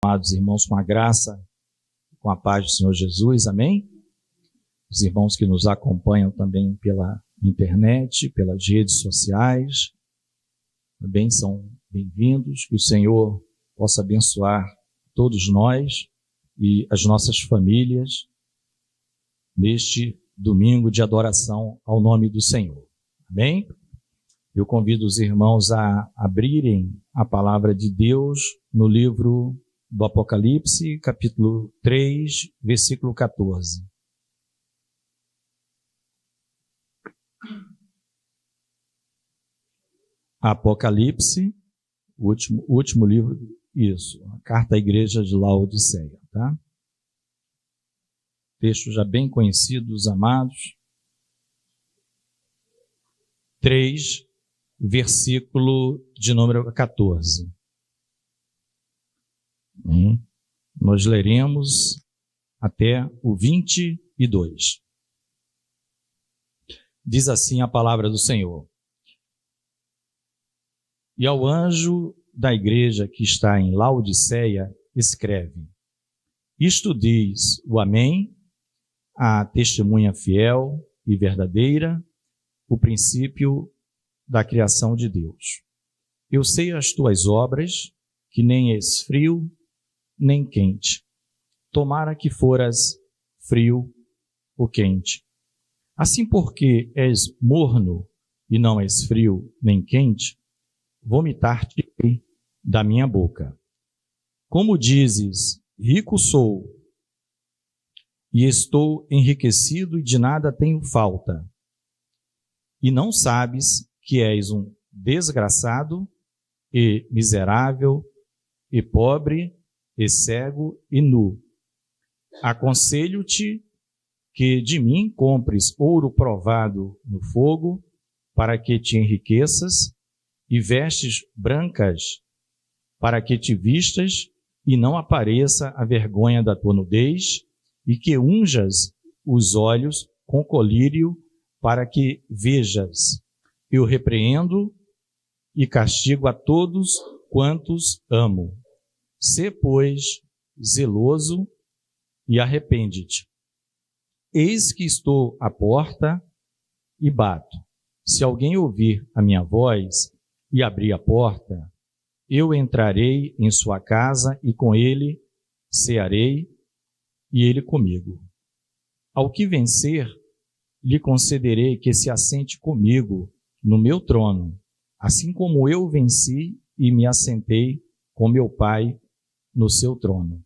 Amados irmãos, com a graça, com a paz do Senhor Jesus, amém? Os irmãos que nos acompanham também pela internet, pelas redes sociais, também são bem-vindos. Que o Senhor possa abençoar todos nós e as nossas famílias neste domingo de adoração ao nome do Senhor, amém? Eu convido os irmãos a abrirem a palavra de Deus no livro do Apocalipse, capítulo 3, versículo 14. Apocalipse, o último livro, isso, a carta à igreja de Laodiceia, tá? Texto já bem conhecido dos amados. 3, versículo de número 14. Nós leremos até o 22. Diz assim a palavra do Senhor: E ao anjo da igreja que está em Laodiceia, escreve: Isto diz o Amém, a testemunha fiel e verdadeira, o princípio da criação de Deus. Eu sei as tuas obras, que nem és frio, nem quente. Tomara que foras frio ou quente. Assim, porque és morno e não és frio nem quente, vomitar-te da minha boca. Como dizes, rico sou, e estou enriquecido e de nada tenho falta, e não sabes que és um desgraçado e miserável e pobre e cego e nu. Aconselho-te que de mim compres ouro provado no fogo, para que te enriqueças, e vestes brancas, para que te vistas e não apareça a vergonha da tua nudez, e que unjas os olhos com colírio, para que vejas. Eu repreendo e castigo a todos quantos amo. Sê, pois, zeloso e arrepende-te. Eis que estou à porta e bato. Se alguém ouvir a minha voz e abrir a porta, eu entrarei em sua casa e com ele cearei e ele comigo. Ao que vencer, lhe concederei que se assente comigo no meu trono, assim como eu venci e me assentei com meu Pai no seu trono.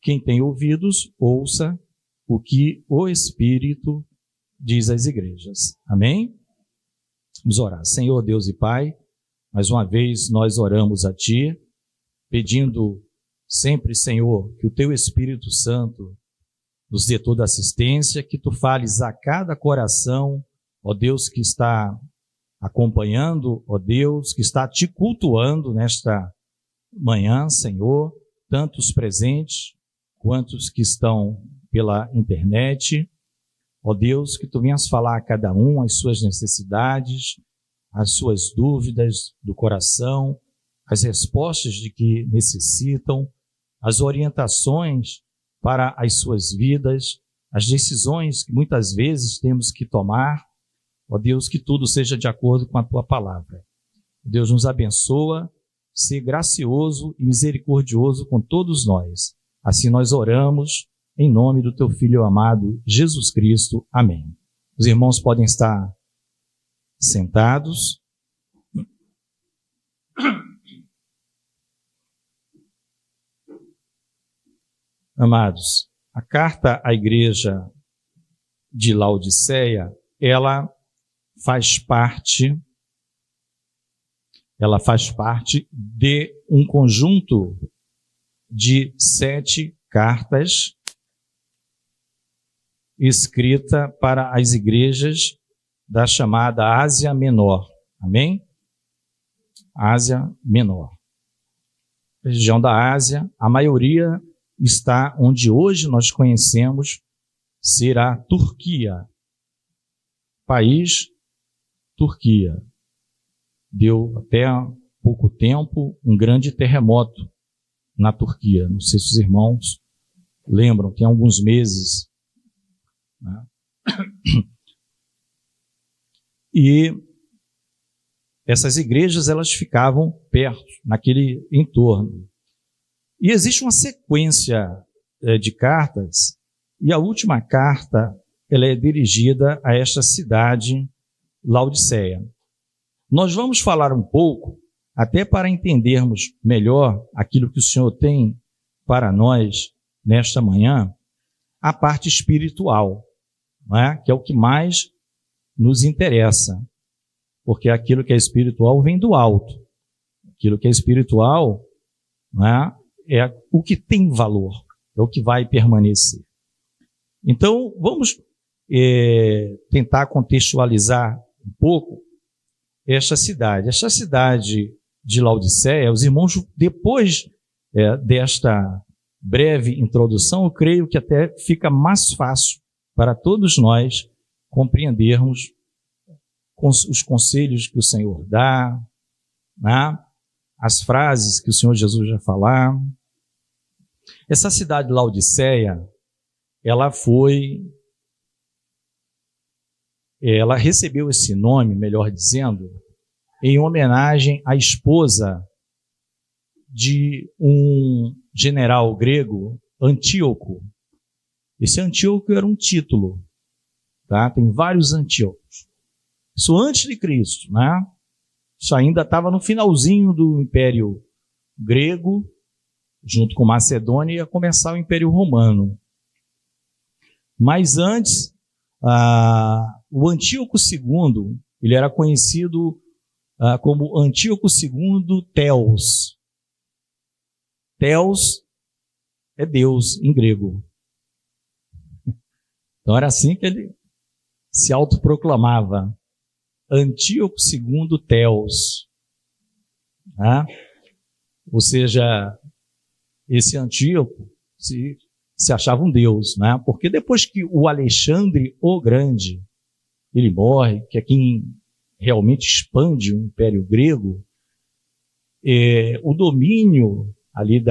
Quem tem ouvidos, ouça o que o Espírito diz às igrejas. Amém? Vamos orar. Senhor Deus e Pai, mais uma vez nós oramos a Ti, pedindo sempre, Senhor, que o Teu Espírito Santo nos dê toda assistência, que Tu fales a cada coração, ó Deus, que está acompanhando, ó Deus, que está Te cultuando nesta manhã, Senhor, tanto os presentes quanto os que estão pela internet. Ó Deus, que Tu venhas falar a cada um as suas necessidades, as suas dúvidas do coração, as respostas de que necessitam, as orientações para as suas vidas, as decisões que muitas vezes temos que tomar. Ó Deus, que tudo seja de acordo com a Tua palavra. Deus nos abençoa, ser gracioso e misericordioso com todos nós. Assim nós oramos, em nome do Teu Filho amado, Jesus Cristo. Amém. Os irmãos podem estar sentados. Amados, a carta à igreja de Laodiceia, ela faz parte de um conjunto de 7 cartas escrita para as igrejas da chamada Ásia Menor. Amém? Ásia Menor. A região da Ásia, a maioria está onde hoje nós conhecemos ser a Turquia. País, Turquia. Deu até há pouco tempo um grande terremoto na Turquia. Não sei se os irmãos lembram, tem alguns meses, né? E essas igrejas, elas ficavam perto, naquele entorno. E existe uma sequência de cartas, e a última carta, ela é dirigida a esta cidade, Laodiceia. Nós vamos falar um pouco, até para entendermos melhor aquilo que o Senhor tem para nós nesta manhã, a parte espiritual, não é? Que é o que mais nos interessa, porque aquilo que é espiritual vem do alto. Aquilo que é espiritual, não é? É o que tem valor, é o que vai permanecer. Então, vamos tentar contextualizar um pouco esta cidade. Esta cidade de Laodiceia, os irmãos, depois desta breve introdução, eu creio que até fica mais fácil para todos nós compreendermos os conselhos que o Senhor dá, né? As frases que o Senhor Jesus vai falar. Essa cidade de Laodiceia, ela recebeu esse nome, melhor dizendo, em homenagem à esposa de um general grego, Antíoco. Esse Antíoco era um título, tá? Tem vários Antíocos. Isso antes de Cristo, né? Isso ainda estava no finalzinho do Império Grego, junto com Macedônia, ia começar o Império Romano. Mas antes, o Antíoco II, ele era conhecido como Antíoco II Theos. Theos é Deus em grego. Então era assim que ele se autoproclamava. Antíoco II Theos. Ou seja, esse Antíoco se achava um deus, né? Porque depois que o Alexandre o Grande, ele morre, que é quem realmente expande o Império Grego, o domínio ali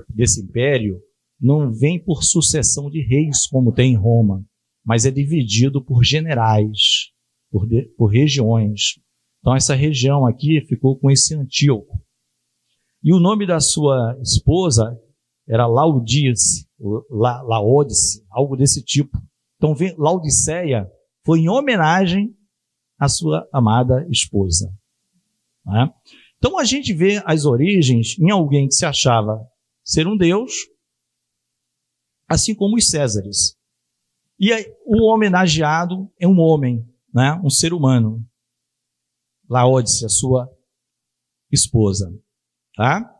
desse império não vem por sucessão de reis, como tem em Roma, mas é dividido por generais, por regiões. Então essa região aqui ficou com esse Antíoco. E o nome da sua esposa era Laodice, algo desse tipo. Então Laodiceia foi em homenagem à sua amada esposa. Né? Então a gente vê as origens em alguém que se achava ser um deus, assim como os Césares. E aí, o homenageado é um homem, né? Um ser humano. Laodice, a sua esposa. Tá?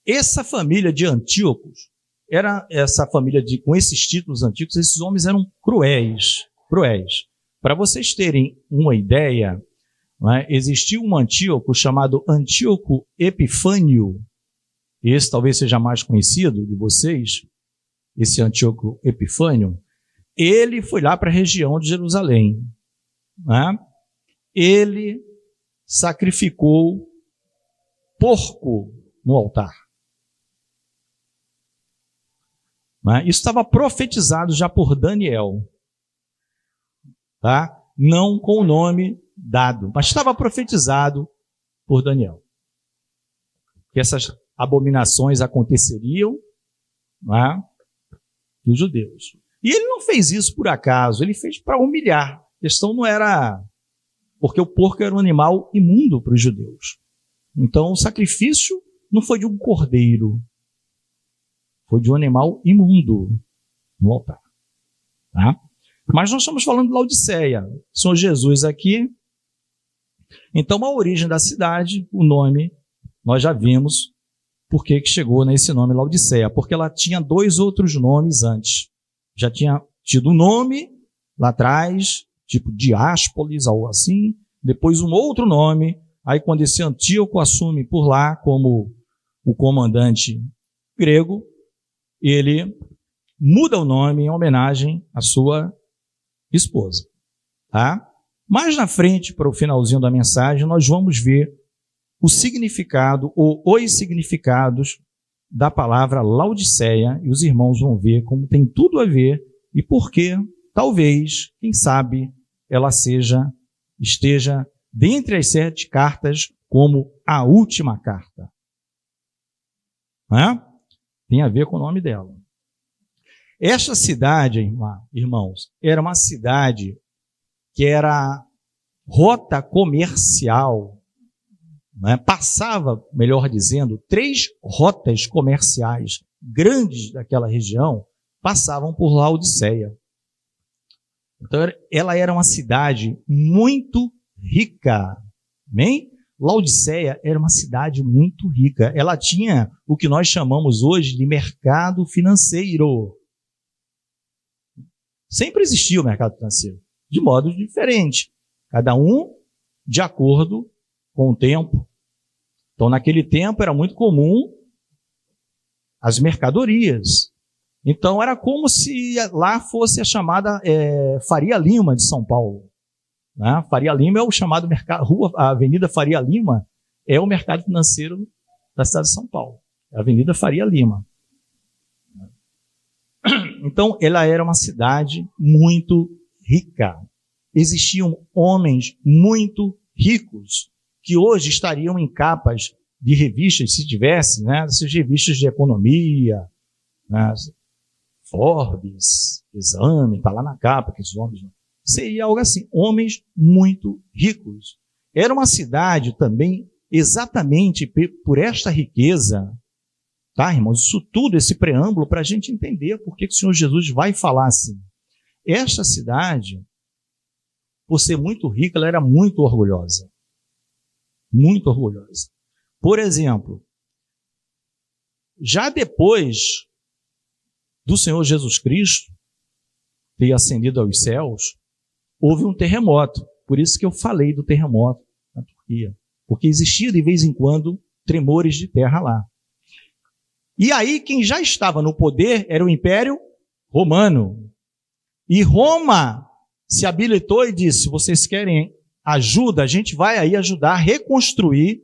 Essa família de Antíocos, era essa família com esses títulos antigos, esses homens eram cruéis. Para vocês terem uma ideia, né, existia um Antíoco chamado Antíoco Epifânio. Esse talvez seja mais conhecido de vocês, esse Antíoco Epifânio. Ele foi lá para a região de Jerusalém. Né? Ele sacrificou porco no altar. Né? Isso estava profetizado já por Daniel. Tá? Não com o nome dado, mas estava profetizado por Daniel. Que essas abominações aconteceriam, né, dos judeus. E ele não fez isso por acaso, ele fez para humilhar. A questão não era... Porque o porco era um animal imundo para os judeus. Então o sacrifício não foi de um cordeiro, foi de um animal imundo no altar. Tá? Mas nós estamos falando de Laodiceia. Senhor Jesus aqui. Então a origem da cidade, o nome, nós já vimos por que chegou nesse nome Laodiceia. Porque ela tinha 2 outros nomes antes. Já tinha tido um nome lá atrás, tipo Diápolis, algo assim. Depois um outro nome. Aí quando esse Antíoco assume por lá como o comandante grego, ele muda o nome em homenagem à sua esposa. Tá? Mais na frente, para o finalzinho da mensagem, nós vamos ver o significado ou os significados da palavra Laodiceia e os irmãos vão ver como tem tudo a ver e por que, talvez, quem sabe, ela esteja dentre as 7 cartas como a última carta. Tem a ver com o nome dela. Esta cidade, irmãos, era uma cidade que era rota comercial, passava, melhor dizendo, 3 rotas comerciais grandes daquela região passavam por Laodiceia. Então, ela era uma cidade muito rica. Amém? Laodiceia era uma cidade muito rica. Ela tinha o que nós chamamos hoje de mercado financeiro. Sempre existiu o mercado financeiro, de modo diferente. Cada um de acordo com o tempo. Então, naquele tempo, era muito comum as mercadorias. Então, era como se lá fosse a chamada Faria Lima de São Paulo. Faria Lima é o chamado mercado, a Avenida Faria Lima é o mercado financeiro da cidade de São Paulo. É a Avenida Faria Lima. Então, ela era uma cidade muito rica. Existiam homens muito ricos que hoje estariam em capas de revistas, se tivesse, essas revistas de economia, Forbes, Exame, está lá na capa, aqueles homens. Seria algo assim, homens muito ricos. Era uma cidade também, exatamente por esta riqueza, tá, irmãos? Isso tudo, esse preâmbulo, para a gente entender por que o Senhor Jesus vai falar assim. Esta cidade, por ser muito rica, ela era muito orgulhosa. Muito orgulhosa. Por exemplo, já depois do Senhor Jesus Cristo ter ascendido aos céus, houve um terremoto. Por isso que eu falei do terremoto na Turquia. Porque existia de vez em quando tremores de terra lá. E aí quem já estava no poder era o Império Romano. E Roma se habilitou e disse: se vocês querem ajuda, a gente vai aí ajudar a reconstruir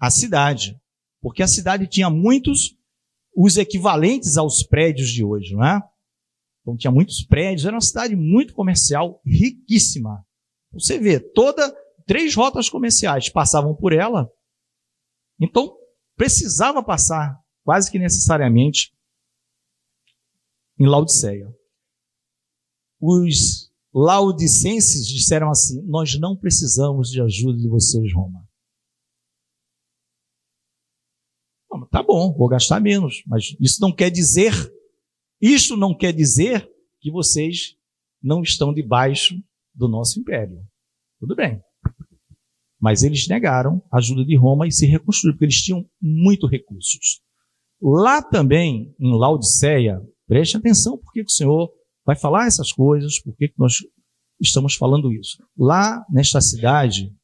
a cidade. Porque a cidade tinha muitos, os equivalentes aos prédios de hoje, não é? Então tinha muitos prédios, era uma cidade muito comercial, riquíssima. Você vê, 3 rotas comerciais passavam por ela, então precisava passar quase que necessariamente em Laodiceia. Os laodicenses disseram assim: nós não precisamos de ajuda de vocês, Roma. Não, tá bom, vou gastar menos, mas isso não quer dizer que vocês não estão debaixo do nosso império. Tudo bem. Mas eles negaram a ajuda de Roma e se reconstruíram, porque eles tinham muitos recursos. Lá também, em Laodiceia, preste atenção porque o Senhor vai falar essas coisas, porque nós estamos falando isso. Lá, nesta cidade,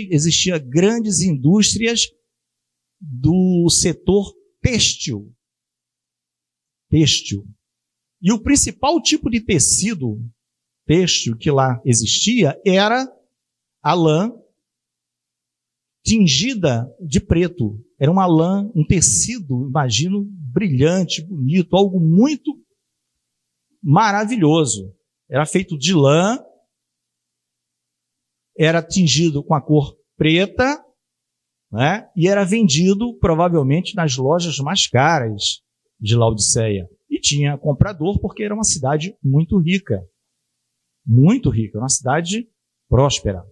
existia grandes indústrias do setor têxtil. E o principal tipo de tecido têxtil que lá existia era a lã tingida de preto. Era uma lã, um tecido, imagino, brilhante, bonito, algo muito maravilhoso. Era feito de lã, era tingido com a cor preta, e era vendido provavelmente nas lojas mais caras de Laodiceia. E tinha comprador porque era uma cidade muito rica. Muito rica, uma cidade próspera.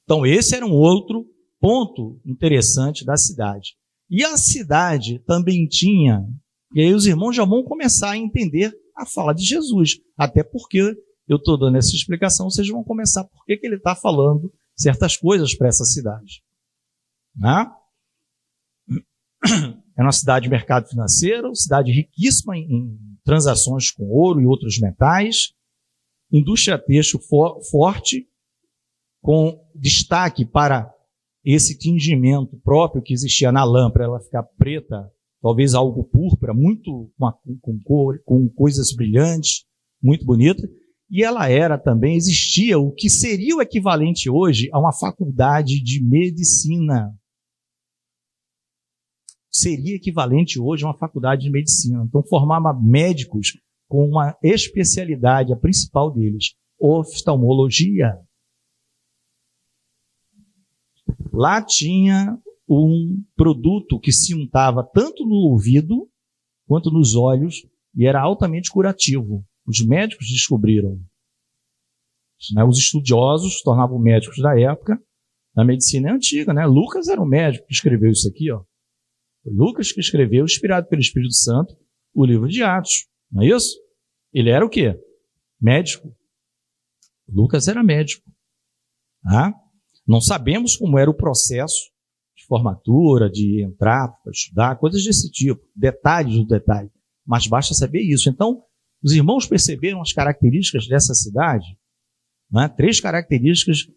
Então esse era um outro ponto interessante da cidade. E a cidade também tinha, e aí os irmãos já vão começar a entender a fala de Jesus. Até porque eu estou dando essa explicação, vocês vão começar por que ele está falando certas coisas para essa cidade. É uma cidade de mercado financeiro, cidade riquíssima em transações com ouro e outros metais, indústria têxtil forte, com destaque para esse tingimento próprio que existia na lã, para ela ficar preta, talvez algo púrpura, muito com coisas brilhantes, muito bonita. E ela era também, existia o que seria o equivalente hoje a uma faculdade de medicina. Seria equivalente hoje a uma faculdade de medicina. Então, formava médicos com uma especialidade, a principal deles, oftalmologia. Lá tinha um produto que se untava tanto no ouvido quanto nos olhos e era altamente curativo. Os médicos descobriram. Os estudiosos se tornavam médicos da época. A medicina é antiga, né? Lucas era um médico que escreveu isso aqui, ó. Foi Lucas que escreveu, inspirado pelo Espírito Santo, o livro de Atos. Não é isso? Ele era o quê? Médico. Lucas era médico. Ah? Não sabemos como era o processo de formatura, de entrar para estudar, coisas desse tipo, detalhes do detalhe. Mas basta saber isso. Então, os irmãos perceberam as características dessa cidade, né? 3 características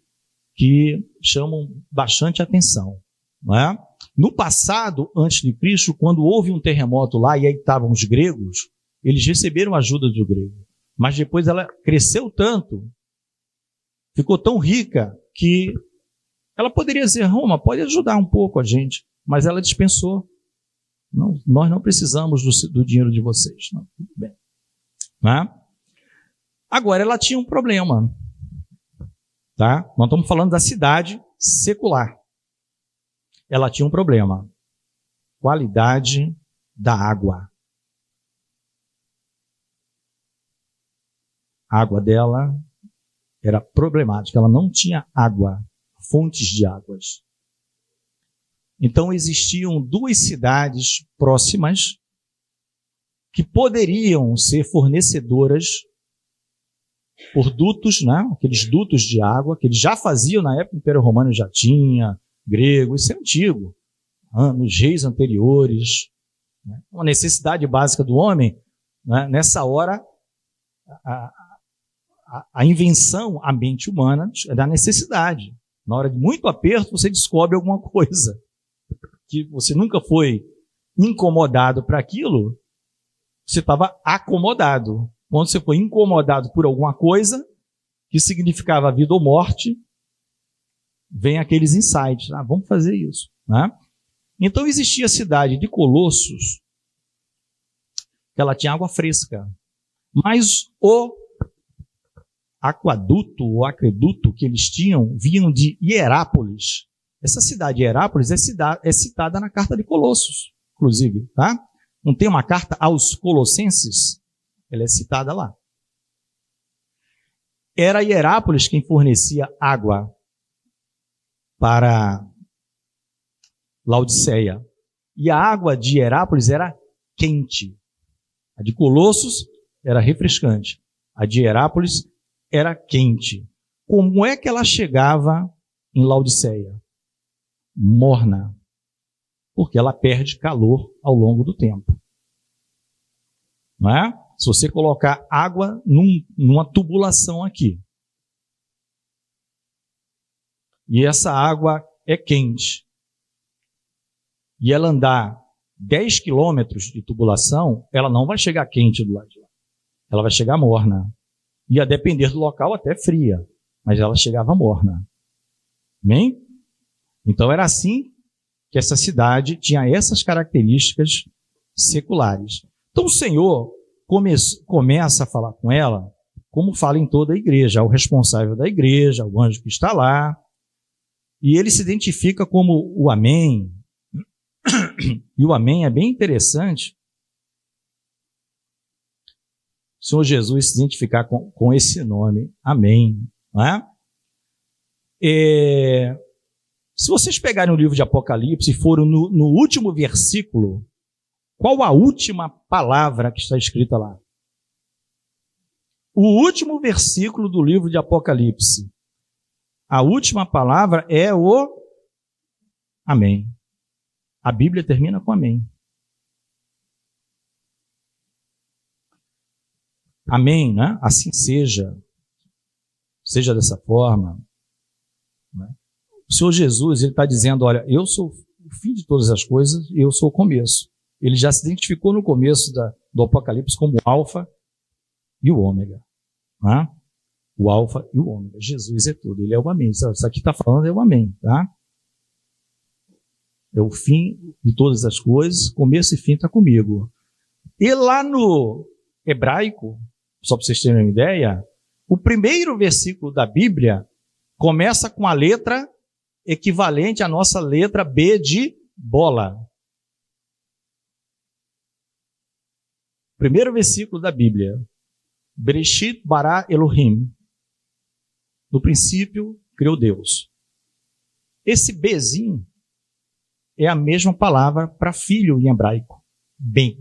que chamam bastante atenção. Né? No passado, antes de Cristo, quando houve um terremoto lá e aí estavam os gregos, eles receberam ajuda do grego. Mas depois ela cresceu tanto, ficou tão rica, que ela poderia dizer, Roma, pode ajudar um pouco a gente, mas ela dispensou. Não, nós não precisamos do dinheiro de vocês. Não, tudo bem. Né? Agora, ela tinha um problema. Tá? Nós estamos falando da cidade secular. Ela tinha um problema. Qualidade da água. A água dela era problemática. Ela não tinha água, fontes de águas. Então existiam 2 cidades próximas que poderiam ser fornecedoras por dutos, né? Aqueles dutos de água que eles já faziam na época do Império Romano, já tinha, grego, isso é antigo, nos reis anteriores. Né? Uma necessidade básica do homem, né? Nessa hora, a invenção, a mente humana, é da necessidade. Na hora de muito aperto, você descobre alguma coisa que você nunca foi incomodado para aquilo, você estava acomodado. Quando você foi incomodado por alguma coisa que significava vida ou morte, vem aqueles insights. Vamos fazer isso. Né? Então existia a cidade de Colossos, que ela tinha água fresca. Mas o aqueduto que eles tinham vinham de Hierápolis. Essa cidade de Hierápolis é citada na carta de Colossos, inclusive. Tá? Não tem uma carta aos Colossenses? Ela é citada lá. Era Hierápolis quem fornecia água para Laodiceia. E a água de Hierápolis era quente. A de Colossos era refrescante. A de Hierápolis era quente. Como é que ela chegava em Laodiceia? Morna. Porque ela perde calor ao longo do tempo. Não é? Se você colocar água numa tubulação aqui, e essa água é quente, e ela andar 10 quilômetros de tubulação, ela não vai chegar quente do lado de lá. Ela vai chegar morna. E a depender do local, até fria. Mas ela chegava morna. Amém? Então era assim que essa cidade tinha essas características seculares. Então o Senhor começa a falar com ela, como fala em toda a igreja, o responsável da igreja, o anjo que está lá, e ele se identifica como o Amém. E o Amém é bem interessante. O Senhor Jesus se identificar com esse nome, Amém. Não é? Se vocês pegarem o livro de Apocalipse e forem no último versículo, qual a última palavra que está escrita lá? O último versículo do livro de Apocalipse. A última palavra é o Amém. A Bíblia termina com Amém. Amém, né? Assim seja. Seja dessa forma. Né? O Senhor Jesus, ele está dizendo, olha, eu sou o fim de todas as coisas e eu sou o começo. Ele já se identificou no começo do Apocalipse como o Alfa e o Ômega. Né? O alfa e o ômega. Jesus é tudo. Ele é o amém. Isso aqui está falando é o amém, tá? É o fim de todas as coisas. Começo e fim está comigo. E lá no hebraico, só para vocês terem uma ideia, o primeiro versículo da Bíblia começa com a letra equivalente à nossa letra B de bola. Primeiro versículo da Bíblia. Bereshit bara Elohim. No princípio, criou Deus. Esse Bzinho é a mesma palavra para filho em hebraico. Ben.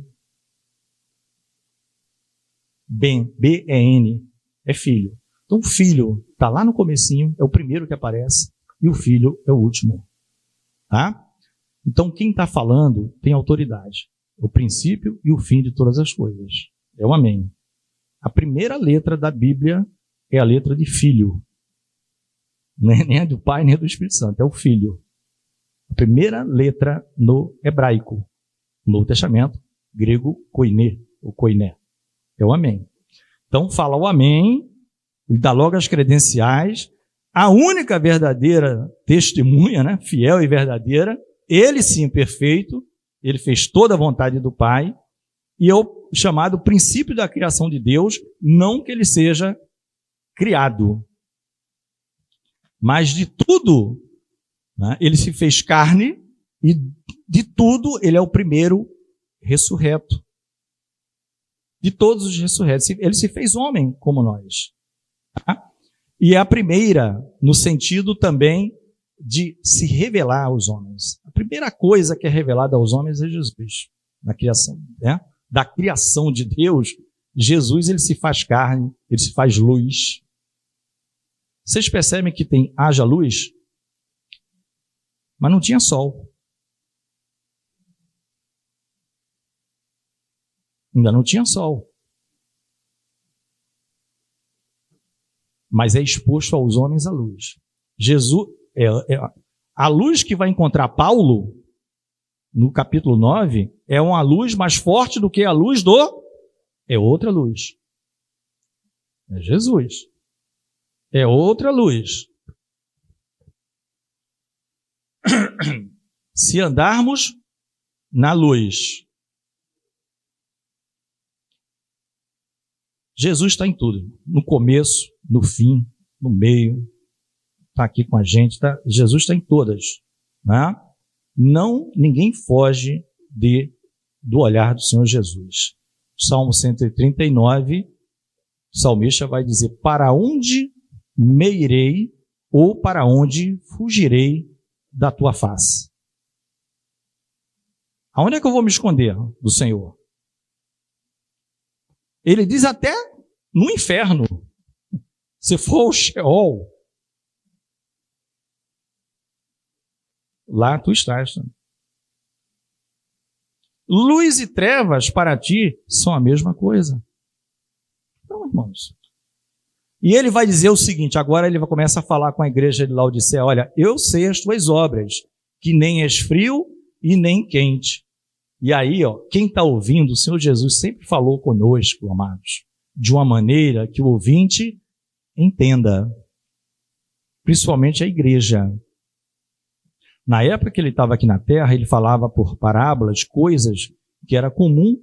Ben, B-E-N, é filho. Então o filho está lá no comecinho, é o primeiro que aparece, e o filho é o último. Tá? Então quem está falando tem autoridade. O princípio e o fim de todas as coisas. É o amém. A primeira letra da Bíblia é a letra de filho. Nem é do Pai, nem é do Espírito Santo, é o filho. A primeira letra no hebraico. No Novo Testamento, grego, koiné, ou koiné. É o amém. Então fala o amém, e dá logo as credenciais. A única verdadeira testemunha, né, fiel e verdadeira, ele sim perfeito, ele fez toda a vontade do Pai, e é o chamado princípio da criação de Deus, não que ele seja criado, mas de tudo, né, ele se fez carne, e de tudo ele é o primeiro ressurreto. De todos os ressurretos. Ele se fez homem como nós. Tá? E é a primeira, no sentido também de se revelar aos homens. A primeira coisa que é revelada aos homens é Jesus. Na criação, né? Da criação de Deus, Jesus ele se faz carne, ele se faz luz. Vocês percebem que tem haja luz? Mas não tinha sol. Ainda não tinha sol. Mas é exposto aos homens a luz. Jesus, a luz que vai encontrar Paulo, no capítulo 9, é uma luz mais forte do que a luz do... É outra luz. É Jesus. É outra luz. Se andarmos na luz... Jesus está em tudo, no começo, no fim, no meio, está aqui com a gente, tá? Jesus está em todas. Né? Ninguém foge do olhar do Senhor Jesus. Salmo 139, o salmista vai dizer, para onde me irei ou para onde fugirei da tua face? Aonde é que eu vou me esconder do Senhor? Ele diz até no inferno, se for o Sheol, lá tu estás. Luz e trevas para ti são a mesma coisa. Então, irmãos. E ele vai dizer o seguinte, agora ele vai começar a falar com a igreja de Laodiceia, olha, eu sei as tuas obras, que nem és frio e nem quente. E aí, ó, quem está ouvindo, o Senhor Jesus sempre falou conosco, amados, de uma maneira que o ouvinte entenda, principalmente a igreja. Na época que ele estava aqui na terra, ele falava por parábolas, coisas que era comum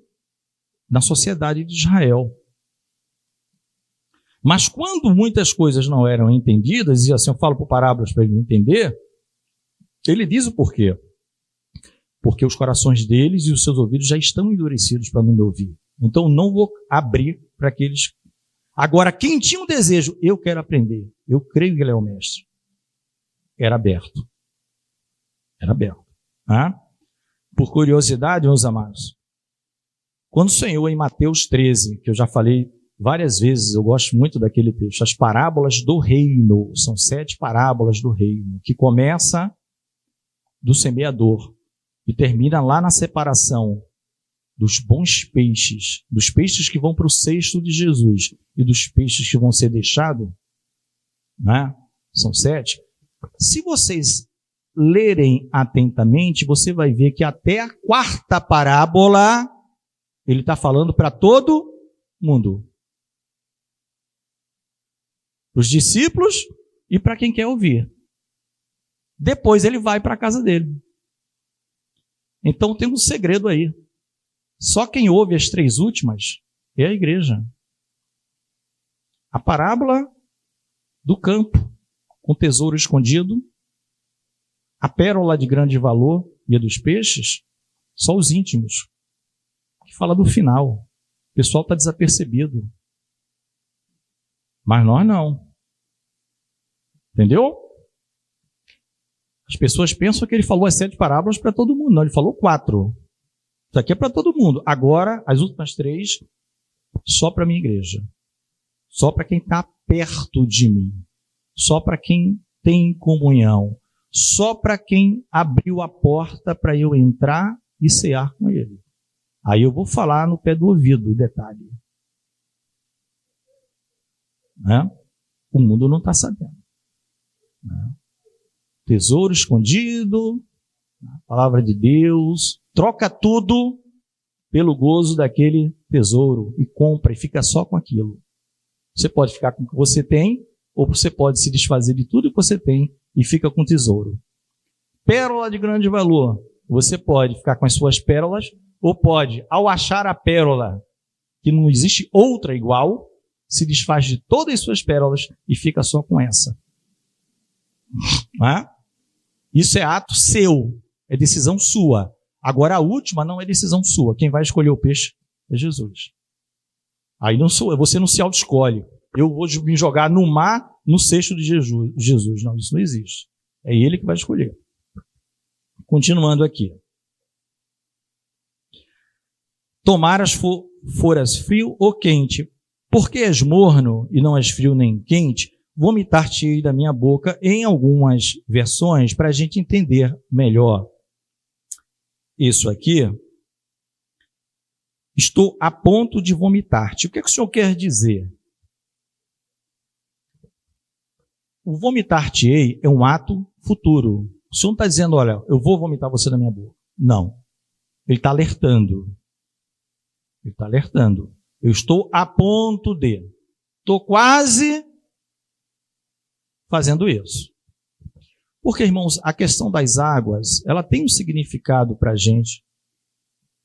na sociedade de Israel. Mas quando muitas coisas não eram entendidas, e assim eu falo por parábolas para ele entender, ele diz o porquê. Porque os corações deles e os seus ouvidos já estão endurecidos para não me ouvir. Então não vou abrir para aqueles... Agora, quem tinha um desejo, eu quero aprender, eu creio que ele é o mestre, era aberto. Era aberto. Ah? Por curiosidade, meus amados, quando o Senhor, em Mateus 13, que eu já falei várias vezes, eu gosto muito daquele texto, as parábolas do reino, são 7 parábolas do reino, que começa do semeador, e termina lá na separação dos bons peixes, dos peixes que vão para o cesto de Jesus e dos peixes que vão ser deixados, né? São 7. Se vocês lerem atentamente, você vai ver que até a 4ª parábola, ele está falando para todo mundo. Para os discípulos e para quem quer ouvir. Depois ele vai para a casa dele. Então tem um segredo aí. Só quem ouve as 3 últimas é a igreja. A parábola do campo, com tesouro escondido, a pérola de grande valor e a dos peixes, só os íntimos. Que fala do final. O pessoal está desapercebido. Mas nós não. Entendeu? As pessoas pensam que ele falou as 7 parábolas para todo mundo. Não, ele falou 4. Isso aqui é para todo mundo. Agora, as últimas 3, só para a minha igreja. Só para quem está perto de mim. Só para quem tem comunhão. Só para quem abriu a porta para eu entrar e cear com ele. Aí eu vou falar no pé do ouvido o detalhe. Né? O mundo não está sabendo. Né? Tesouro escondido, a palavra de Deus, troca tudo pelo gozo daquele tesouro e compra e fica só com aquilo. Você pode ficar com o que você tem, ou você pode se desfazer de tudo que você tem e fica com o tesouro. Pérola de grande valor. Você pode ficar com as suas pérolas, ou pode, ao achar a pérola, que não existe outra igual, se desfaz de todas as suas pérolas e fica só com essa. Não? Isso é ato seu, é decisão sua. Agora a última não é decisão sua. Quem vai escolher o peixe é Jesus. Aí não sou eu, você não se auto-escolhe. Eu vou me jogar no mar, no cesto de Jesus. Não, isso não existe. É ele que vai escolher. Continuando aqui. Tomaras foras frio ou quente, porque és morno e não és frio nem quente, vomitar-te-ei da minha boca, em algumas versões, para a gente entender melhor isso aqui. Estou a ponto de vomitar-te. O que é que o Senhor quer dizer? O vomitar-te-ei é um ato futuro. O Senhor não está dizendo, olha, eu vou vomitar você da minha boca. Não. Ele está alertando. Ele está alertando. Eu estou a ponto de. Estou quase fazendo isso. Porque, irmãos, a questão das águas, ela tem um significado para a gente,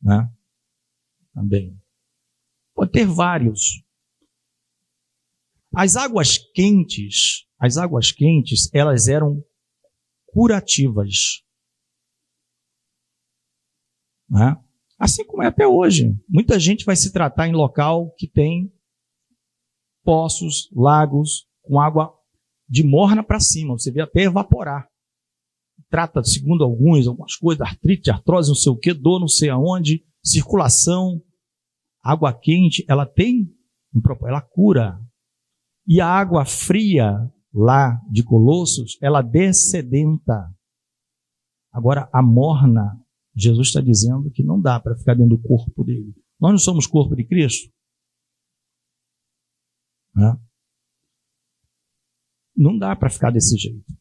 né? Também. Pode ter vários. As águas quentes, elas eram curativas. Né? Assim como é até hoje. Muita gente vai se tratar em local que tem poços, lagos, com água de morna para cima. Você vê até evaporar. Trata, segundo algumas coisas, artrite, artrose, não sei o que, dor não sei aonde, circulação. Água quente, ela tem um propósito, ela cura. E a água fria, lá de Colossos, ela dessedenta. Agora, a morna, Jesus está dizendo que não dá para ficar dentro do corpo dele. Nós não somos corpo de Cristo? Né? Não dá para ficar desse jeito.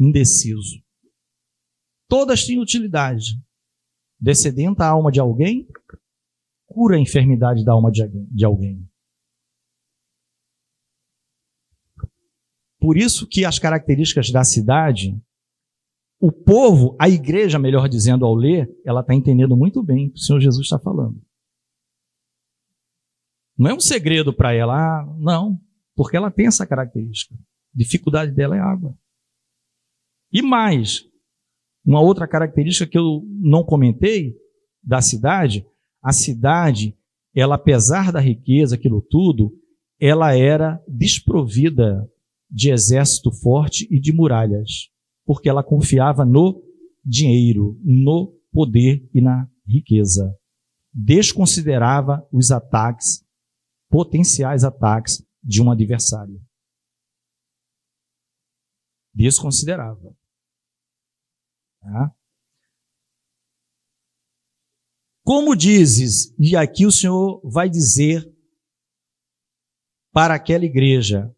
Indeciso. Todas têm utilidade. Dessedenta a alma de alguém, cura a enfermidade da alma de alguém. Por isso que as características da cidade, o povo, a igreja, melhor dizendo, ao ler, ela está entendendo muito bem o que o Senhor Jesus está falando. Não é um segredo para ela, não, porque ela tem essa característica. A dificuldade dela é água. E mais, uma outra característica que eu não comentei da cidade, a cidade, ela, apesar da riqueza, aquilo tudo, ela era desprovida de exército forte e de muralhas, porque ela confiava no dinheiro, no poder e na riqueza. Desconsiderava os ataques, potenciais ataques de um adversário. Desconsiderava. Tá? Como dizes, e aqui o Senhor vai dizer para aquela igreja,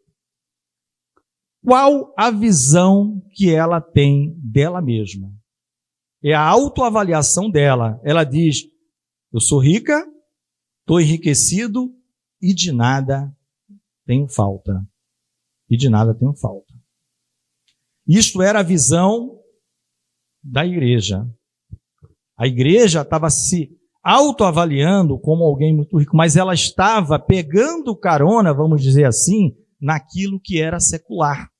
qual a visão que ela tem dela mesma? É a autoavaliação dela. Ela diz, eu sou rica, estou enriquecido e de nada tenho falta. E de nada tenho falta. Isto era a visão da igreja. A igreja estava se autoavaliando como alguém muito rico, mas ela estava pegando carona, vamos dizer assim, naquilo que era secular,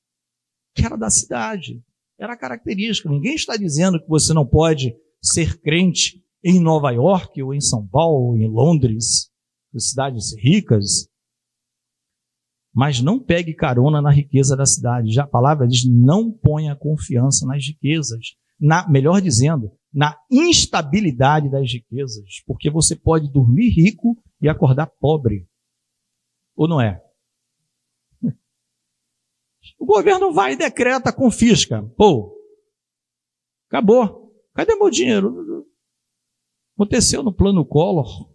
que era da cidade. Era característica. Ninguém está dizendo que você não pode ser crente em Nova York, ou em São Paulo, ou em Londres, cidades ricas, mas não pegue carona na riqueza da cidade. Já a palavra diz, não ponha confiança nas riquezas. Melhor dizendo, na instabilidade das riquezas, porque você pode dormir rico e acordar pobre. Ou não é? O governo vai e decreta, confisca. Pô, acabou. Cadê meu dinheiro? Aconteceu no plano Collor.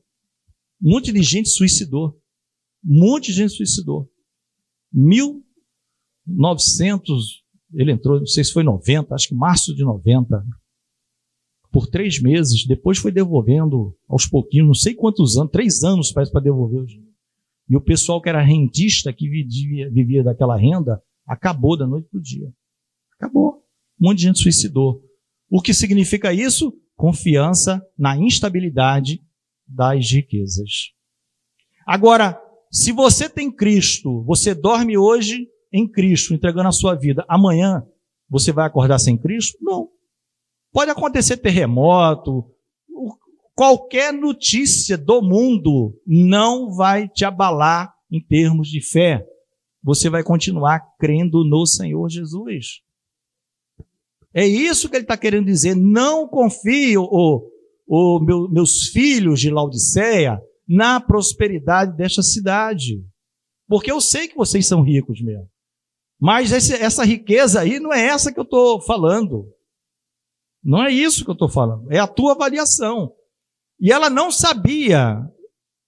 Um monte de gente suicidou. 1900, ele entrou, não sei se foi 90, acho que março de 90. Por 3 meses, depois foi devolvendo aos pouquinhos, não sei quantos anos, 3 anos parece para devolver o dinheiro. E o pessoal que era rentista, que vivia daquela renda, acabou da noite para o dia. Acabou. Um monte de gente suicidou. O que significa isso? Confiança na instabilidade das riquezas. Agora, se você tem Cristo, você dorme hoje em Cristo, entregando a sua vida, amanhã você vai acordar sem Cristo? Não. Pode acontecer terremoto, qualquer notícia do mundo não vai te abalar em termos de fé. Você vai continuar crendo no Senhor Jesus. É isso que ele está querendo dizer. Não confie, meus filhos de Laodiceia, na prosperidade desta cidade. Porque eu sei que vocês são ricos mesmo. Mas essa riqueza aí não é essa que eu estou falando. Não é isso que eu estou falando. É a tua avaliação. E ela não sabia.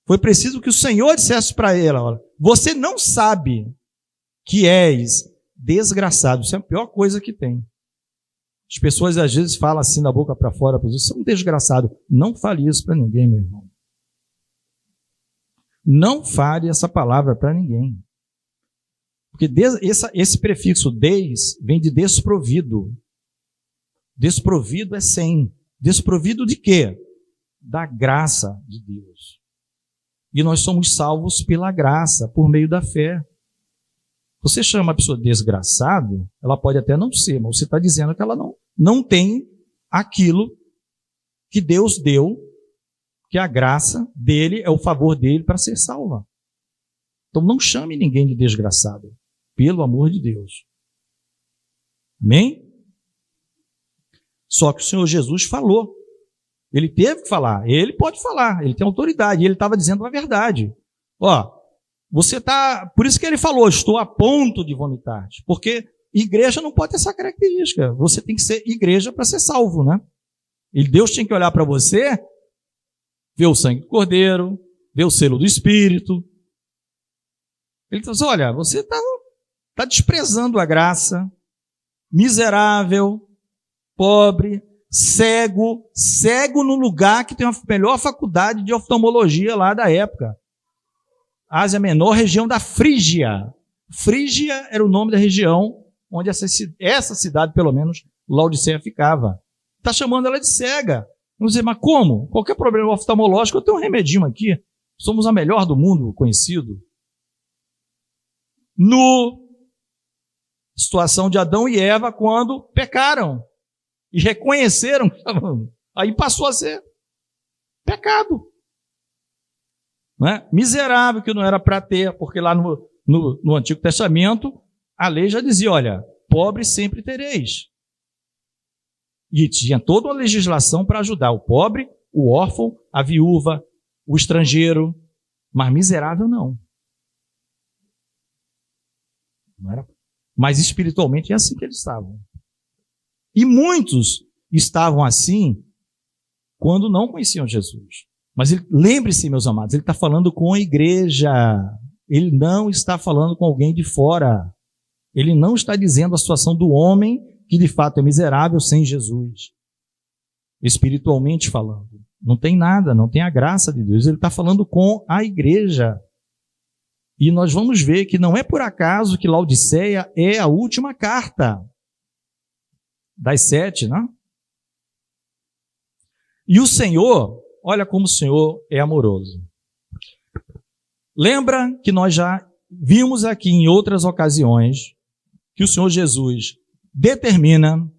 Foi preciso que o Senhor dissesse para ela, olha, você não sabe que és desgraçado. Isso é a pior coisa que tem. As pessoas às vezes falam assim da boca para fora, você é um desgraçado. Não fale isso para ninguém, meu irmão. Não fale essa palavra para ninguém. Porque esse prefixo des vem de desprovido. Desprovido é sem. Desprovido de quê? Da graça de Deus. E nós somos salvos pela graça, por meio da fé. Você chama a pessoa desgraçado, ela pode até não ser, mas você está dizendo que ela não tem aquilo que Deus deu, que a graça dele é o favor dele para ser salva. Então não chame ninguém de desgraçado, pelo amor de Deus. Amém? Só que o Senhor Jesus falou. Ele teve que falar. Ele pode falar. Ele tem autoridade. E ele estava dizendo a verdade. Ó, você está... Por isso que ele falou, estou a ponto de vomitar. Porque igreja não pode ter essa característica. Você tem que ser igreja para ser salvo, né? E Deus tinha que olhar para você, ver o sangue do Cordeiro, ver o selo do Espírito. Ele diz, olha, você está desprezando a graça, miserável, pobre, cego no lugar que tem a melhor faculdade de oftalmologia lá da época. Ásia Menor, região da Frígia. Frígia era o nome da região onde essa cidade, pelo menos, Laodiceia ficava. Está chamando ela de cega. Vamos dizer, mas como? Qualquer problema oftalmológico, eu tenho um remedinho aqui. Somos a melhor do mundo conhecido. No situação de Adão e Eva, quando pecaram e reconheceram, aí passou a ser pecado. Não é? Miserável que não era para ter, porque lá no Antigo Testamento, a lei já dizia, olha, pobre sempre tereis. E tinha toda uma legislação para ajudar o pobre, o órfão, a viúva, o estrangeiro, mas miserável não. Não era. Mas espiritualmente é assim que eles estavam. E muitos estavam assim quando não conheciam Jesus. Mas lembre-se, meus amados, ele está falando com a igreja. Ele não está falando com alguém de fora. Ele não está dizendo a situação do homem que de fato é miserável sem Jesus. Espiritualmente falando. Não tem nada, não tem a graça de Deus. Ele está falando com a igreja. E nós vamos ver que não é por acaso que Laodiceia é a última carta das 7, né? E o Senhor, olha como o Senhor é amoroso. Lembra que nós já vimos aqui em outras ocasiões que o Senhor Jesus determina,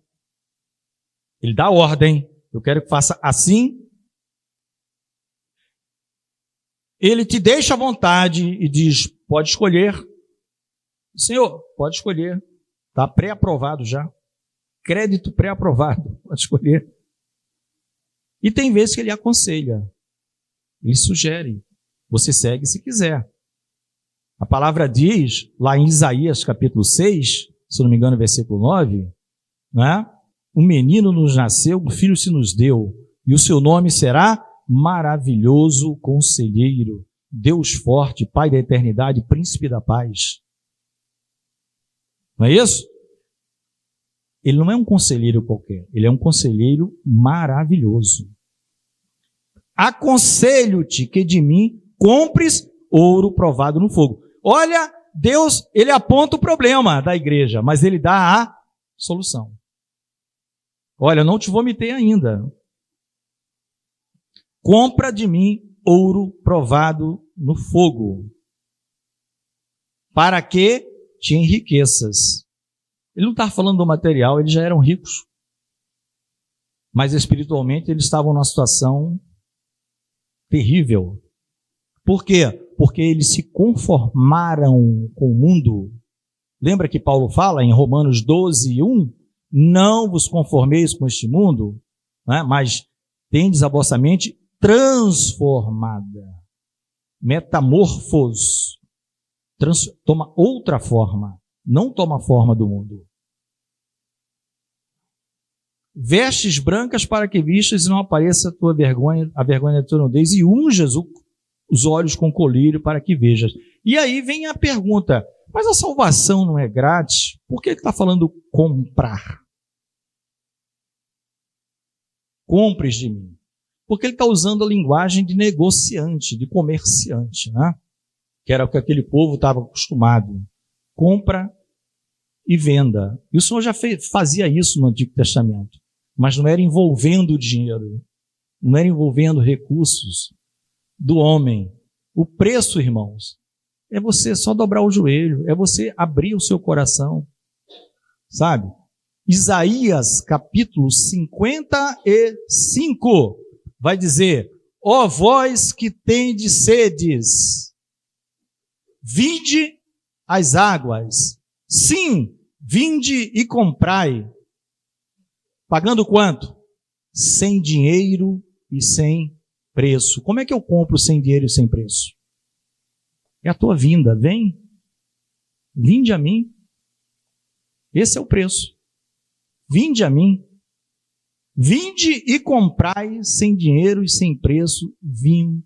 ele dá ordem, eu quero que faça assim. Ele te deixa à vontade e diz, pode escolher. Senhor, pode escolher. Está pré-aprovado já. Crédito pré-aprovado, pode escolher. E tem vezes que ele aconselha, ele sugere, você segue se quiser. A palavra diz, lá em Isaías capítulo 6, se não me engano, versículo 9, né? Um menino nos nasceu, um filho se nos deu, e o seu nome será Maravilhoso Conselheiro, Deus Forte, Pai da Eternidade, Príncipe da Paz. Não é isso? Ele não é um conselheiro qualquer, ele é um conselheiro maravilhoso. Aconselho-te que de mim compres ouro provado no fogo. Olha, Deus, ele aponta o problema da igreja, mas ele dá a solução. Olha, eu não te vomitei ainda. Compra de mim ouro provado no fogo, para que te enriqueças. Ele não está falando do material, eles já eram ricos. Mas espiritualmente eles estavam numa situação terrível. Por quê? Porque eles se conformaram com o mundo. Lembra que Paulo fala em Romanos 12, 1? Não vos conformeis com este mundo, né? Mas tendes a vossa mente transformada. Metamorfos. Toma outra forma. Não toma a forma do mundo. Vestes brancas para que vistas e não apareça a tua vergonha, a vergonha da tua nudez, e unjas os olhos com colírio para que vejas. E aí vem a pergunta, mas a salvação não é grátis? Por que ele está falando comprar? Compres de mim. Porque ele está usando a linguagem de negociante, de comerciante, né? Que era o que aquele povo estava acostumado. Compra e venda. E o Senhor já fazia isso no Antigo Testamento. Mas não era envolvendo dinheiro. Não era envolvendo recursos do homem. O preço, irmãos, é você só dobrar o joelho. É você abrir o seu coração. Sabe? Isaías, capítulo 55, vai dizer, ó vós que tendes sedes, vinde as águas. Sim, vinde e comprai. Pagando quanto? Sem dinheiro e sem preço. Como é que eu compro sem dinheiro e sem preço? É a tua vinda. Vem. Vinde a mim. Esse é o preço. Vinde a mim. Vinde e comprai sem dinheiro e sem preço vinho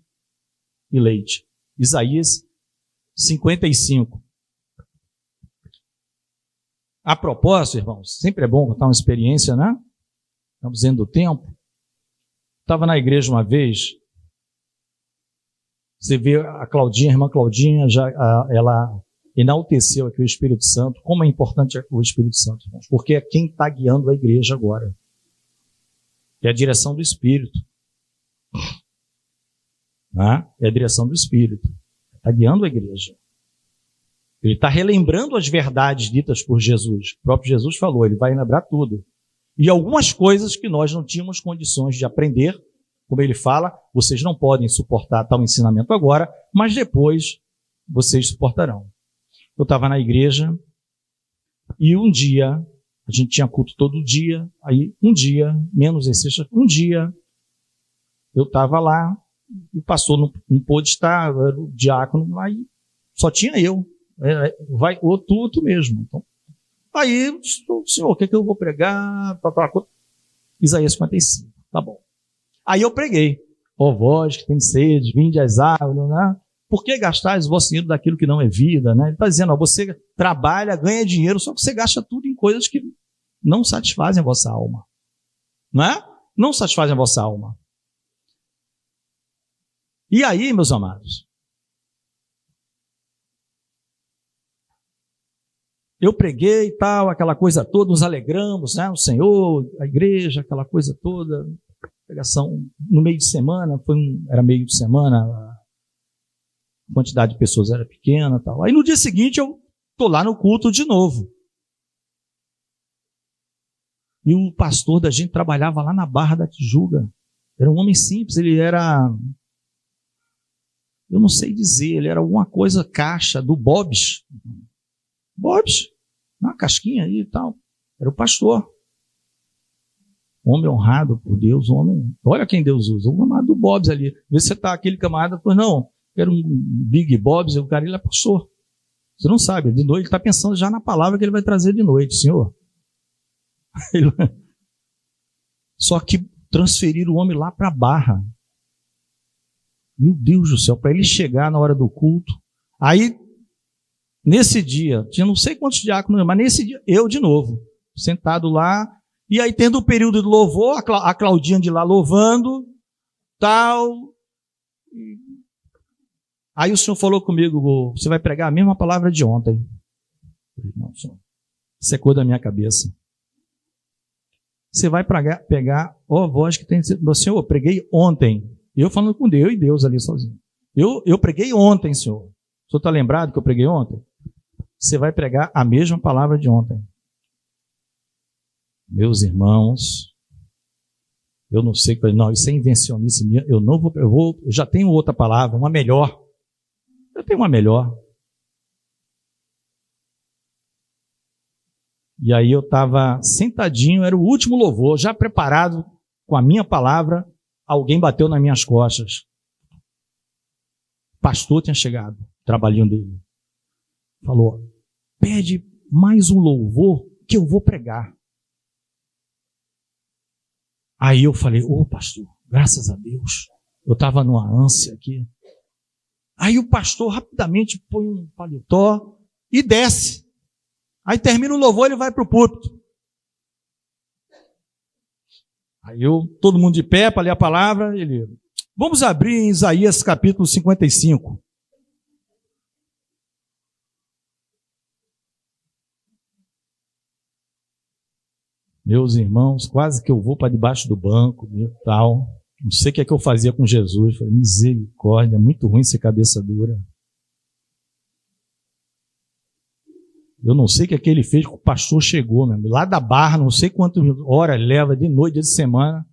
e leite. Isaías 55. A propósito, irmãos, sempre é bom contar uma experiência, né? Estamos dizendo do tempo. Estava na igreja uma vez, você vê a Claudinha, a irmã Claudinha, ela enalteceu aqui o Espírito Santo. Como é importante o Espírito Santo, irmãos? Porque é quem está guiando a igreja agora. É a direção do Espírito. Né? É a direção do Espírito. Está guiando a igreja. Ele está relembrando as verdades ditas por Jesus. O próprio Jesus falou, ele vai lembrar tudo. E algumas coisas que nós não tínhamos condições de aprender, como ele fala, vocês não podem suportar tal ensinamento agora, mas depois vocês suportarão. Eu estava na igreja e um dia, a gente tinha culto todo dia, aí um dia, menos em sexta, um dia, eu estava lá, e o pastor não pôde estar, era o diácono, aí só tinha eu. Vai o tu mesmo. Então, aí, senhor, o que é que eu vou pregar? Isaías 55, tá bom. Aí eu preguei. Ó vós que tem sede, vinde às águas, né? Por que gastais o vosso dinheiro daquilo que não é vida? Né? Ele está dizendo, ó, você trabalha, ganha dinheiro, só que você gasta tudo em coisas que não satisfazem a vossa alma. Não é? Não satisfazem a vossa alma. E aí, meus amados, Eu preguei e tal, aquela coisa toda, nos alegramos, né? O Senhor, a igreja, aquela coisa toda. Pregação no meio de semana, era meio de semana, a quantidade de pessoas era pequena e tal. Aí no dia seguinte eu estou lá no culto de novo. E o pastor da gente trabalhava lá na Barra da Tijuca. Era um homem simples, ele era... Eu não sei dizer, ele era alguma coisa caixa do Bob's. Bob's, uma casquinha aí e tal. Era o pastor. Homem honrado por Deus, homem. Olha quem Deus usa. O camarada do Bob's ali. Vê se você está aquele camarada, pois não, era um Big Bob's, o cara ele é pastor. Você não sabe, de noite ele está pensando já na palavra que ele vai trazer de noite, Senhor. Só que transferiram o homem lá para a Barra. Meu Deus do céu, para ele chegar na hora do culto. Aí, nesse dia, tinha não sei quantos diáconos, mas nesse dia, eu de novo, sentado lá, e aí tendo o período de louvor, a Claudinha de lá louvando, tal. Aí o senhor falou comigo, você vai pregar a mesma palavra de ontem. Eu falei, não, senhor, secou da minha cabeça. Você vai pegar, ó, a voz que tem... Senhor, eu preguei ontem. Eu falando com Deus, eu e Deus ali sozinho. Eu preguei ontem, Senhor. O senhor está lembrado que eu preguei ontem? Você vai pregar a mesma palavra de ontem. Meus irmãos, eu não sei, não, isso é invencionice minha, eu já tenho outra palavra, uma melhor. Eu tenho uma melhor. E aí eu estava sentadinho, era o último louvor, já preparado com a minha palavra, alguém bateu nas minhas costas. O pastor tinha chegado, trabalhinho dele. Falou, pede mais um louvor que eu vou pregar. Aí eu falei, pastor, graças a Deus. Eu estava numa ânsia aqui. Aí o pastor rapidamente põe um paletó e desce. Aí termina o louvor, ele vai para o púlpito. Aí todo mundo de pé para ler a palavra, ele... Vamos abrir em Isaías capítulo 55. Meus irmãos, quase que eu vou para debaixo do banco e tal. Não sei o que é que eu fazia com Jesus. Falei, misericórdia, muito ruim ser cabeça dura. Eu não sei o que é que ele fez, que o pastor chegou, mesmo, lá da Barra, não sei quantas horas leva, de noite, dia de semana,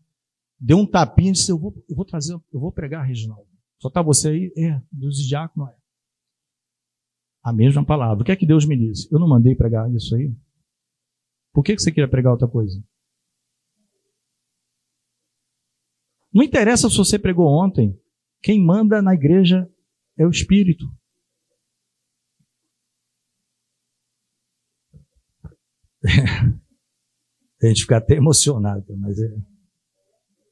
deu um tapinha e disse, eu vou pregar, Reginaldo. Só está você aí? Dos diáconos, a mesma palavra. O que é que Deus me disse? Eu não mandei pregar isso aí? Por que você queria pregar outra coisa? Não interessa se você pregou ontem. Quem manda na igreja é o Espírito. A gente fica até emocionado, mas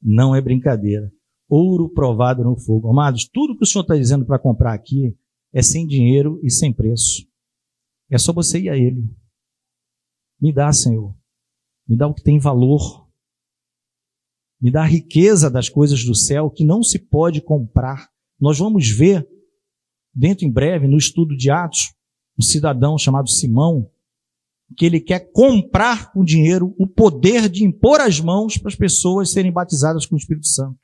não é brincadeira. Ouro provado no fogo. Amados, tudo que o Senhor está dizendo para comprar aqui é sem dinheiro e sem preço. É só você ir a Ele. Me dá, Senhor. Me dá o que tem valor. Me dá a riqueza das coisas do céu que não se pode comprar. Nós vamos ver, dentro em breve, no estudo de Atos, um cidadão chamado Simão, que ele quer comprar com dinheiro o poder de impor as mãos para as pessoas serem batizadas com o Espírito Santo.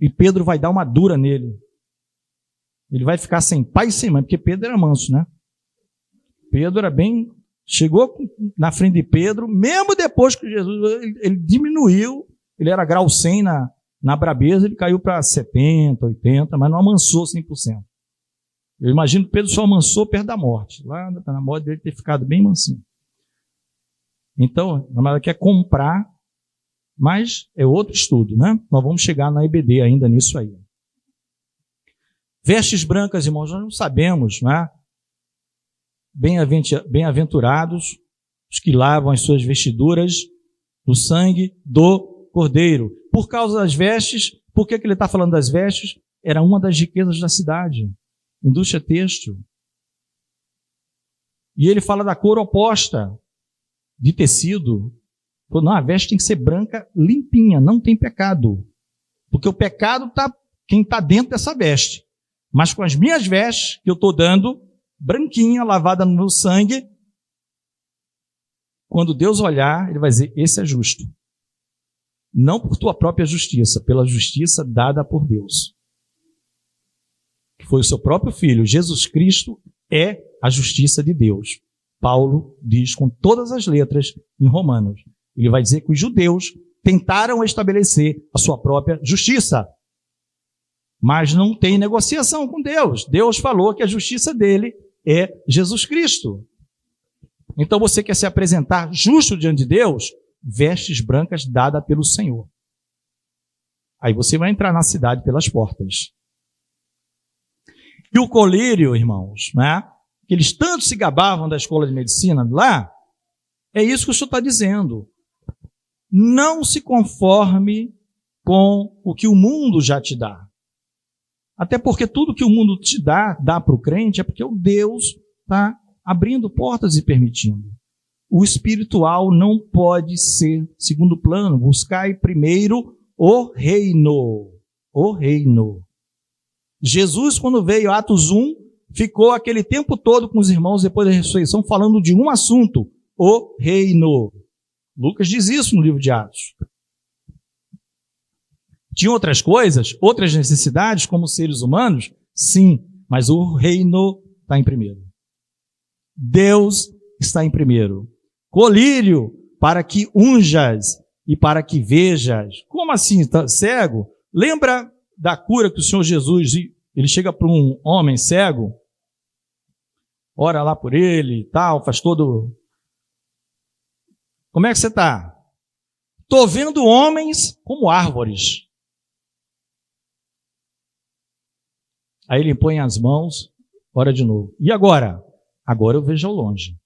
E Pedro vai dar uma dura nele. Ele vai ficar sem pai e sem mãe, porque Pedro era manso, né? Pedro era bem... Chegou na frente de Pedro, mesmo depois que Jesus... Ele diminuiu, ele era grau 100 na brabeza, ele caiu para 70, 80, mas não amansou 100%. Eu imagino que Pedro só amansou perto da morte. Lá na morte dele ter ficado bem mansinho. Então, ela quer comprar, mas é outro estudo, né? Nós vamos chegar na IBD ainda nisso aí. Vestes brancas, irmãos, nós não sabemos, né? Bem-aventurados os que lavam as suas vestiduras no sangue do Cordeiro. Por causa das vestes, por que ele está falando das vestes? Era uma das riquezas da cidade. Indústria têxtil. E ele fala da cor oposta, de tecido. Não, a veste tem que ser branca, limpinha, não tem pecado. Porque o pecado está quem está dentro dessa veste. Mas com as minhas vestes, que eu estou dando, branquinha, lavada no meu sangue, Quando Deus olhar, ele vai dizer, esse é justo. Não por tua própria justiça, pela justiça dada por Deus. Que foi o seu próprio Filho. Jesus Cristo é a justiça de Deus. Paulo diz com todas as letras em Romanos. Ele vai dizer que os judeus tentaram estabelecer a sua própria justiça. Mas não tem negociação com Deus. Deus falou que a justiça dele é Jesus Cristo. Então você quer se apresentar justo diante de Deus? Vestes brancas dadas pelo Senhor. Aí você vai entrar na cidade pelas portas. E o colírio, irmãos, né? Que eles tanto se gabavam da escola de medicina lá, é isso que o Senhor está dizendo. Não se conforme com o que o mundo já te dá. Até porque tudo que o mundo te dá para o crente, é porque o Deus está abrindo portas e permitindo. O espiritual não pode ser segundo plano. Buscai primeiro o reino. O reino. Jesus, quando veio, Atos 1, ficou aquele tempo todo com os irmãos depois da ressurreição, falando de um assunto, o reino. Lucas diz isso no livro de Atos. Tinha outras coisas, outras necessidades, como seres humanos? Sim, mas o reino está em primeiro. Deus está em primeiro. Colírio, para que unjas e para que vejas. Como assim? Está cego? Lembra da cura que o Senhor Jesus, ele chega para um homem cego, ora lá por ele e tal, faz todo... Como é que você está? Estou vendo homens como árvores. Aí ele põe as mãos, ora de novo. E agora? Agora eu vejo ao longe.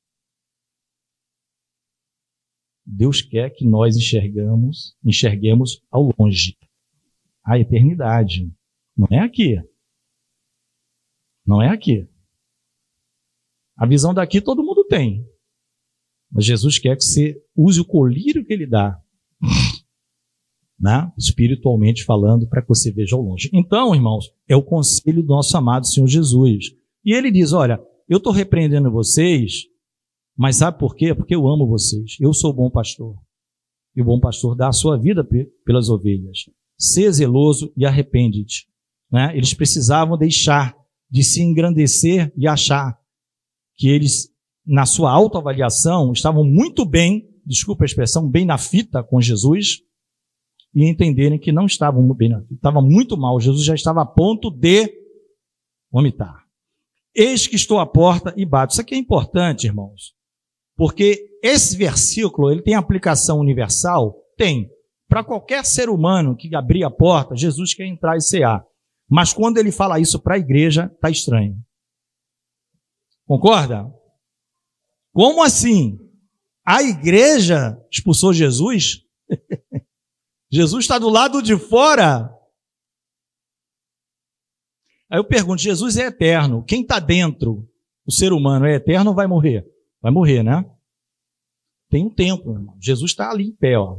Deus quer que nós enxerguemos ao longe. A eternidade. Não é aqui. Não é aqui. A visão daqui todo mundo tem. Mas Jesus quer que você use o colírio que ele dá, né? Espiritualmente falando, para que você veja ao longe. Então, irmãos, é o conselho do nosso amado Senhor Jesus. E ele diz, olha, eu estou repreendendo vocês, mas sabe por quê? Porque eu amo vocês. Eu sou o bom pastor. E o bom pastor dá a sua vida pelas ovelhas. Ser zeloso e arrepende-te. Né? Eles precisavam deixar de se engrandecer e achar que eles, na sua autoavaliação, estavam muito bem, desculpa a expressão, bem na fita com Jesus, e entenderem que não estavam bem na fita, estava muito mal. Jesus já estava a ponto de vomitar. Eis que estou à porta e bato. Isso aqui é importante, irmãos, porque esse versículo, ele tem aplicação universal? Tem. Para qualquer ser humano que abrir a porta, Jesus quer entrar e cear. Mas quando ele fala isso para a igreja, está estranho. Concorda? Como assim? A igreja expulsou Jesus? Jesus está do lado de fora? Aí eu pergunto, Jesus é eterno. Quem está dentro? O ser humano é eterno ou vai morrer? Vai morrer, né? Tem um tempo, irmão. Jesus está ali em pé, ó.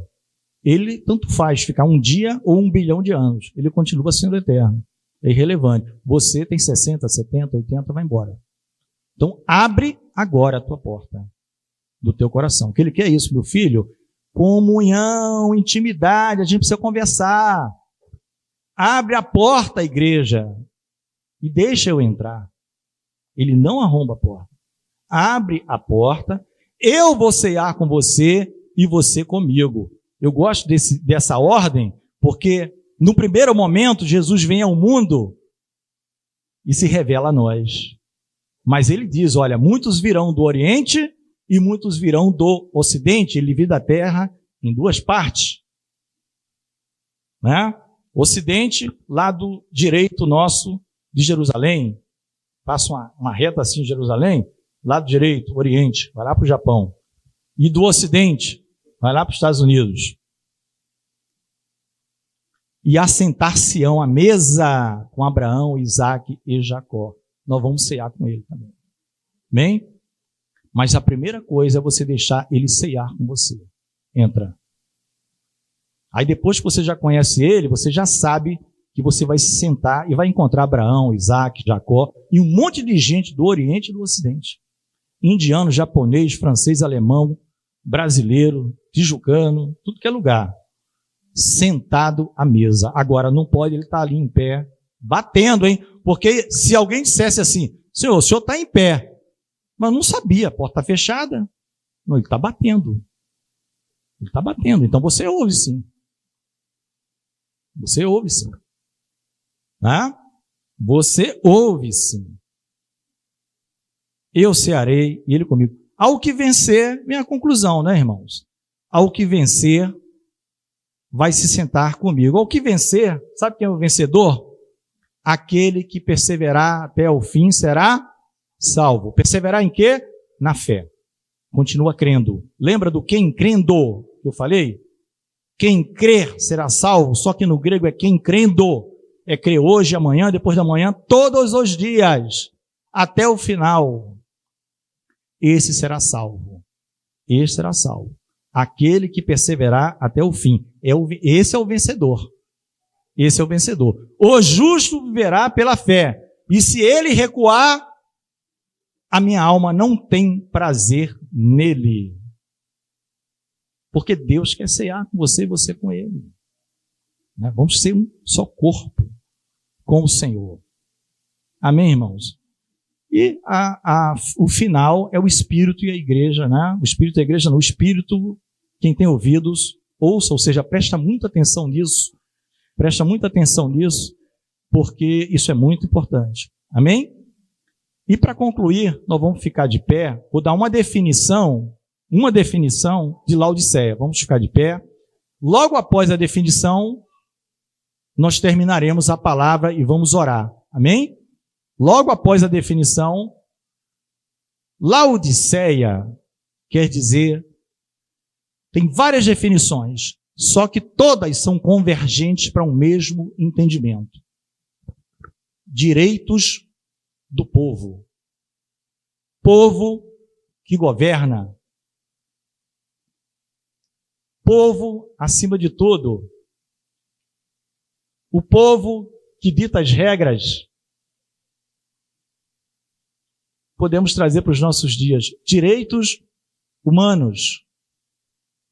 Ele tanto faz ficar um dia ou 1 bilhão de anos. Ele continua sendo eterno. É irrelevante. Você tem 60, 70, 80, vai embora. Então, abre agora a tua porta do teu coração. O que ele quer é isso, meu filho? Comunhão, intimidade, a gente precisa conversar. Abre a porta, igreja, e deixa eu entrar. Ele não arromba a porta. Abre a porta, eu vou cear com você e você comigo. Eu gosto dessa ordem, porque no primeiro momento Jesus vem ao mundo e se revela a nós. Mas ele diz, olha, muitos virão do Oriente e muitos virão do Ocidente. Ele divide a terra em duas partes. Né? Ocidente, lado direito nosso de Jerusalém. Passa uma reta assim de Jerusalém, lado direito, Oriente, vai lá para o Japão. E do Ocidente, vai lá para os Estados Unidos. E assentar-se-ão à mesa com Abraão, Isaque e Jacó. Nós vamos cear com ele também. Amém? Mas a primeira coisa é você deixar ele cear com você. Entra. Aí depois que você já conhece ele, você já sabe que você vai se sentar e vai encontrar Abraão, Isaque, Jacó e um monte de gente do Oriente e do Ocidente. Indiano, japonês, francês, alemão, brasileiro, tijucano, tudo que é lugar, sentado à mesa. Agora, não pode ele estar ali em pé, batendo, hein? Porque se alguém dissesse assim, senhor, o senhor está em pé, mas não sabia, a porta está fechada. Não, ele está batendo. Ele está batendo. Então você ouve sim. Você ouve sim. Ah? Você ouve sim. Eu cearei e ele comigo. Ao que vencer, minha conclusão, né, irmãos? Ao que vencer, vai se sentar comigo. Ao que vencer, sabe quem é o vencedor? Aquele que perseverar até o fim será salvo. Perseverar em quê? Na fé. Continua crendo. Lembra do quem crendo que eu falei? Quem crer será salvo, só que no grego é quem crendo. É crer hoje, amanhã, depois da manhã, todos os dias, até o final. Esse será salvo. Esse será salvo. Aquele que perseverar até o fim. Esse é o vencedor. Esse é o vencedor. O justo viverá pela fé. E se ele recuar, a minha alma não tem prazer nele. Porque Deus quer cear com você e você com ele. Vamos ser um só corpo com o Senhor. Amém, irmãos? E o final é o Espírito e a igreja, né? O Espírito e a igreja não. O Espírito, quem tem ouvidos, ouça, ou seja, presta muita atenção nisso. Presta muita atenção nisso, porque isso é muito importante. Amém? E para concluir, nós vamos ficar de pé. Vou dar uma definição de Laodiceia. Vamos ficar de pé. Logo após a definição, nós terminaremos a palavra e vamos orar. Amém? Logo após a definição, Laodiceia quer dizer, tem várias definições, só que todas são convergentes para um mesmo entendimento. Direitos do povo. Povo que governa. Povo acima de tudo. O povo que dita as regras. Podemos trazer para os nossos dias direitos humanos,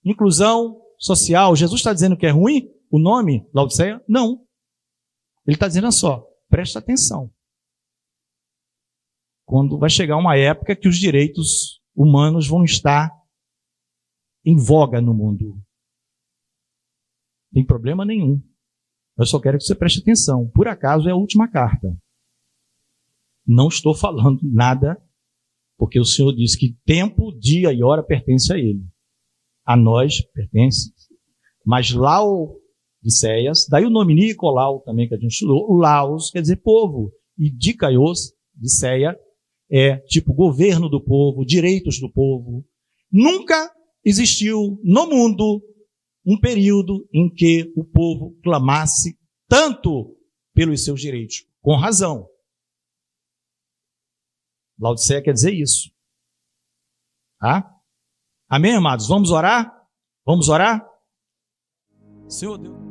inclusão social. Jesus está dizendo que é ruim o nome Laodiceia? Não. Ele está dizendo só, presta atenção. Quando vai chegar uma época que os direitos humanos vão estar em voga no mundo. Não tem problema nenhum. Eu só quero que você preste atenção. Por acaso é a última carta. Não estou falando nada, porque o Senhor disse que tempo, dia e hora pertence a Ele. A nós pertence. Mas Laodiceias, daí o nome Nicolau também que a gente estudou, o Laos quer dizer povo, e Dicaios, Diceia, é tipo governo do povo, direitos do povo. Nunca existiu no mundo um período em que o povo clamasse tanto pelos seus direitos, com razão. Laodiceia quer dizer isso. Tá? Amém, amados? Vamos orar? Vamos orar? Senhor Deus.